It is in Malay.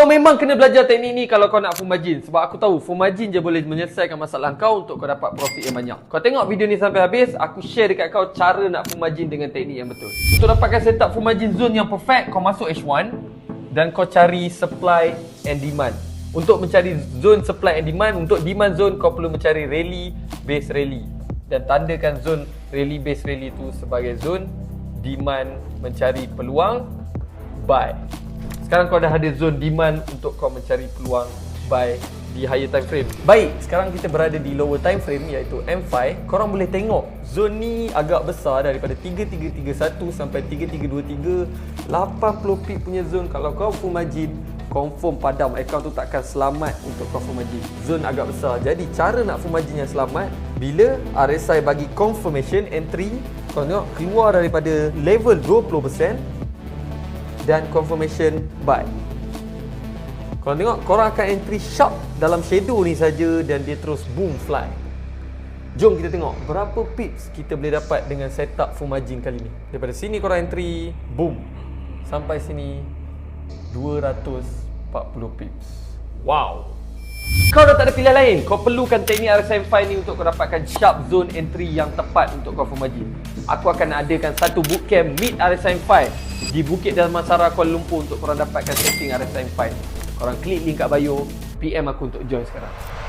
Kau memang kena belajar teknik ni kalau kau nak full margin. Sebab aku tahu full margin je boleh menyelesaikan masalah kau untuk kau dapat profit yang banyak. Kau tengok video ni sampai habis, aku share dekat kau cara nak full margin dengan teknik yang betul. Untuk dapatkan setup full margin zone yang perfect, kau masuk H1 dan kau cari supply and demand. Untuk mencari zone supply and demand, untuk demand zone kau perlu mencari rally base rally. Dan tandakan zone rally base rally tu sebagai zone demand mencari peluang buy. Sekarang kau dah ada zone demand untuk kau mencari peluang buy di higher time frame. Baik, sekarang kita berada di lower time frame iaitu M5. Korang boleh tengok zone ni agak besar daripada 3331 sampai 3323. 80 pip punya zone. Kalau kau full margin, confirm padam account tu takkan selamat untuk kau full margin. Zone agak besar. Jadi cara nak full margin yang selamat, bila RSI bagi confirmation entry, kau tengok keluar daripada level 20% dan confirmation buy. Korang tengok, korang akan entry sharp dalam shadow ni saja dan dia terus boom fly. Jom kita tengok berapa pips kita boleh dapat dengan setup full margin kali ni. Daripada sini korang entry, boom. Sampai sini 240 pips. Wow. Kau dah tak ada pilihan lain. Kau perlukan teknik RSI M5 ni untuk kau dapatkan sharp zone entry yang tepat untuk kau full margin. Aku akan adakan satu bootcamp Meet RSI M5 di Bukit Damansara, Kuala Lumpur untuk korang dapatkan setting RSI M5. Korang klik link kat bio, PM aku untuk join sekarang.